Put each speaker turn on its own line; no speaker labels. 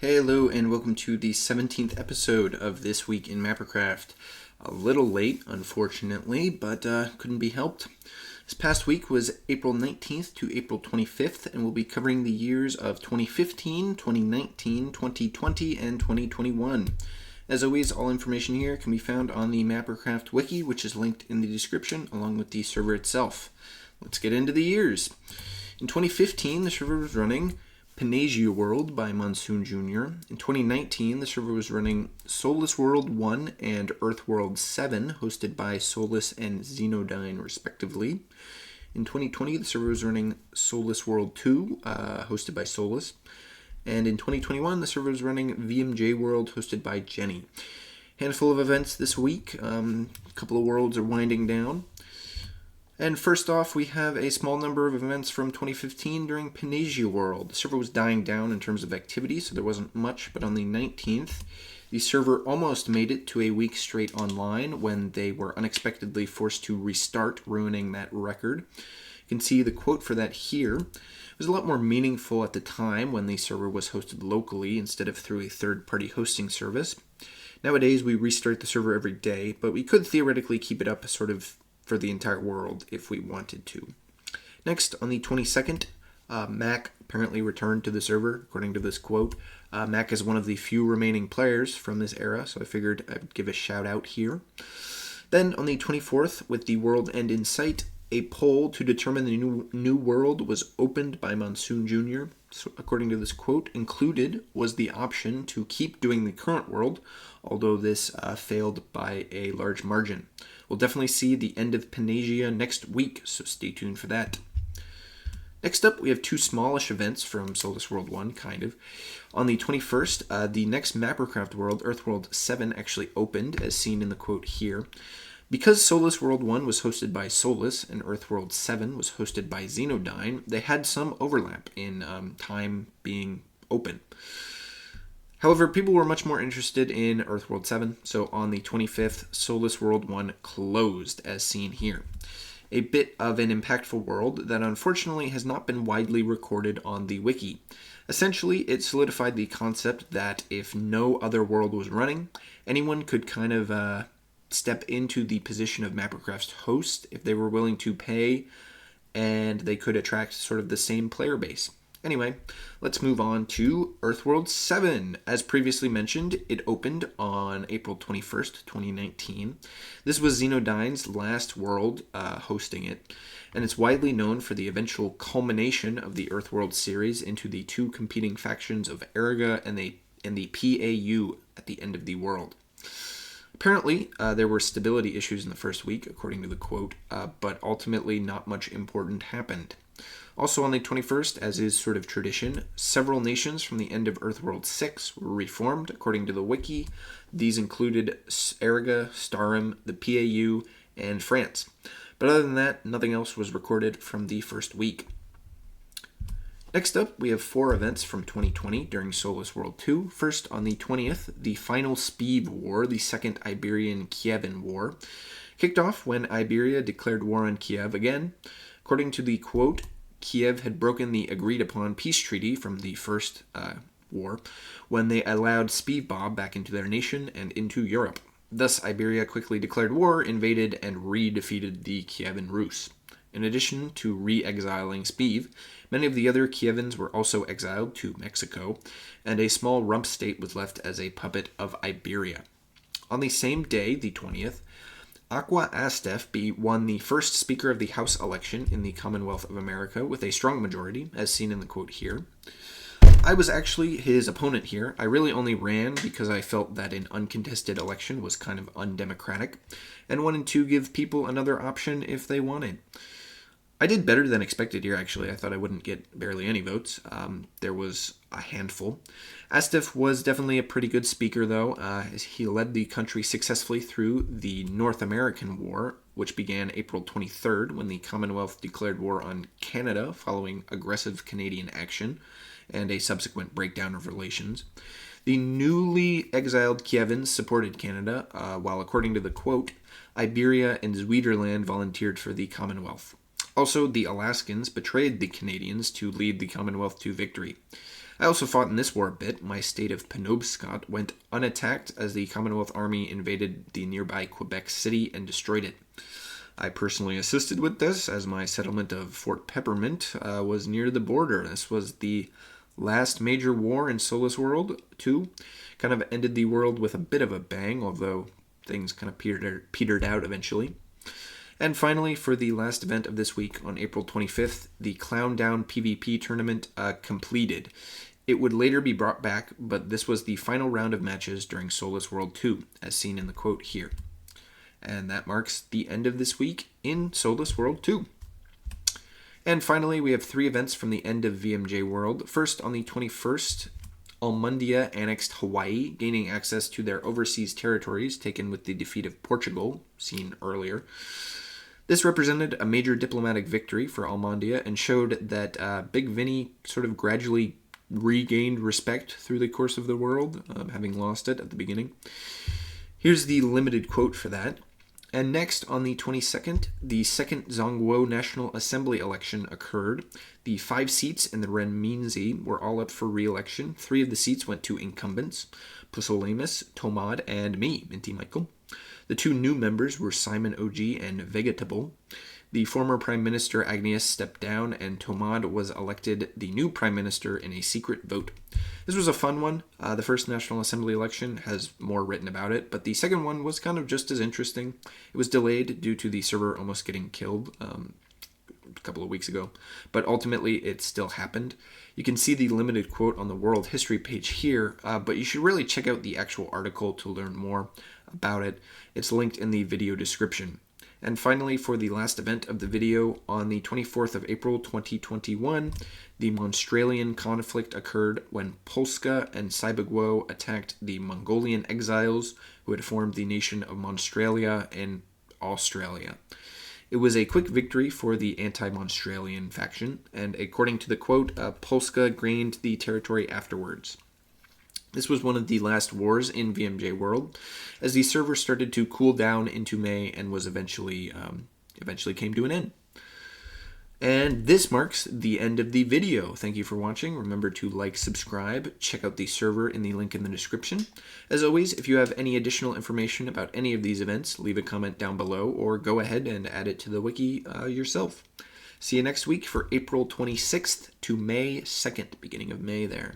Hello and welcome to the 17th episode of This Week in Mappercraft. A little late, unfortunately, but couldn't be helped. This past week was April 19th to April 25th, and we'll be covering the years of 2015, 2019, 2020, and 2021. As always, all information here can be found on the Mappercraft wiki, which is linked in the description, along with the server itself. Let's get into the years. In 2015, the server was running Pangaea World by Monsoon Jr. In 2019, the server was running Solus World 1 and Earth World 7, hosted by Solus and Xenodyne, respectively. In 2020, the server was running Solus World 2, hosted by Solus. And in 2021, the server was running VMJ World, hosted by Jenny. Handful of events this week. A couple of worlds are winding down. And first off, we have a small number of events from 2015 during Pangaea World. The server was dying down in terms of activity, so there wasn't much, but on the 19th, the server almost made it to a week straight online when they were unexpectedly forced to restart, ruining that record. You can see the quote for that here. It was a lot more meaningful at the time when the server was hosted locally instead of through a third-party hosting service. Nowadays, we restart the server every day, but we could theoretically keep it up sort of for the entire world if we wanted to. Next, on the 22nd, Mac apparently returned to the server, according to this quote. Mac is one of the few remaining players from this era, so I figured I would give a shout out here. Then, on the 24th, with the world end in sight, a poll to determine the new world was opened by Monsoon Jr. So, according to this quote, included was the option to keep doing the current world, although this failed by a large margin. We'll definitely see the end of Pangaea next week, so stay tuned for that. Next up, we have two smallish events from Solus World 1, kind of. On the 21st, the next Mappercraft world, Earth World 7, actually opened, as seen in the quote here. Because Solus World 1 was hosted by Solus and Earth World 7 was hosted by Xenodyne, they had some overlap in time being open. However, people were much more interested in Earth World 7, so on the 25th, Solus World 1 closed, as seen here. A bit of an impactful world that unfortunately has not been widely recorded on the wiki. Essentially, it solidified the concept that if no other world was running, anyone could kind of step into the position of Mappercraft's host if they were willing to pay, and they could attract sort of the same player base. Anyway, let's move on to Earthworld 7. As previously mentioned, it opened on April 21st, 2019. This was Xenodyne's last world hosting it, and it's widely known for the eventual culmination of the Earthworld series into the two competing factions of Eriga and the PAU at the end of the world. Apparently, there were stability issues in the first week, according to the quote, but ultimately not much important happened. Also on the 21st, as is sort of tradition, several nations from the end of Earthworld 6 were reformed, according to the wiki. These included Eriga, Starum, the PAU, and France. But other than that, nothing else was recorded from the first week. Next up, we have four events from 2020 during Solus World 2. First, on the 20th, the final Spiv War, the Second Iberian-Kievan War, kicked off when Iberia declared war on Kiev again. According to the quote, Kiev had broken the agreed-upon peace treaty from the first war when they allowed Spivbob back into their nation and into Europe. Thus, Iberia quickly declared war, invaded, and re-defeated the Kievan Rus. In addition to re-exiling Spiv, many of the other Kievans were also exiled to Mexico, and a small rump state was left as a puppet of Iberia. On the same day, the 20th, Aqua Astef won the first Speaker of the House election in the Commonwealth of America with a strong majority, as seen in the quote here. I was actually his opponent here. I really only ran because I felt that an uncontested election was kind of undemocratic, and wanted to give people another option if they wanted. I did better than expected here, actually. I thought I wouldn't get barely any votes. There was a handful. Astef was definitely a pretty good speaker, though. He led the country successfully through the North American War, which began April 23rd when the Commonwealth declared war on Canada following aggressive Canadian action and a subsequent breakdown of relations. The newly exiled Kievans supported Canada, while according to the quote, Iberia and Zwiderland volunteered for the Commonwealth. Also, the Alaskans betrayed the Canadians to lead the Commonwealth to victory. I also fought in this war a bit. My state of Penobscot went unattacked as the Commonwealth Army invaded the nearby Quebec City and destroyed it. I personally assisted with this as my settlement of Fort Peppermint was near the border. This was the last major war in Solus World 2. Kind of ended the world with a bit of a bang, although things kind of petered out eventually. And finally, for the last event of this week on April 25th, the Clown Down PvP tournament completed. It would later be brought back, but this was the final round of matches during Solus World 2, as seen in the quote here. And that marks the end of this week in Solus World 2. And finally, we have 3 events from the end of VMJ World. First, on the 21st, Almundia annexed Hawaii, gaining access to their overseas territories taken with the defeat of Portugal, seen earlier. This represented a major diplomatic victory for Almundia and showed that Big Vinny sort of gradually regained respect through the course of the world, having lost it at the beginning. Here's the limited quote for that. And next, on the 22nd, the second Zongguo National Assembly election occurred. The 5 seats in the Renminzi were all up for re-election. 3 of the seats went to incumbents, Pusolemus, Tomad, and me, MintyMichael. The 2 new members were Simon OG and Vegetable. The former Prime Minister Agnias stepped down, and Tomad was elected the new Prime Minister in a secret vote. This was a fun one. The first National Assembly election has more written about it, but the second one was kind of just as interesting. It was delayed due to the server almost getting killed a couple of weeks ago, but ultimately it still happened. You can see the limited quote on the world history page here, but you should really check out the actual article to learn more about it. It's linked in the video description. And finally, for the last event of the video, on the 24th of April 2021, the Monstralian conflict occurred when Polska and Cybagwo attacked the Mongolian exiles who had formed the nation of Monstralia in Australia. It was a quick victory for the anti-Monstralian faction, and according to the quote, Polska gained the territory afterwards. This was one of the last wars in VMJ World, as the server started to cool down into May and was eventually came to an end. And this marks the end of the video. Thank you for watching. Remember to like, subscribe, check out the server in the link in the description. As always, if you have any additional information about any of these events, leave a comment down below or go ahead and add it to the wiki yourself. See you next week for April 26th to May 2nd, beginning of May there.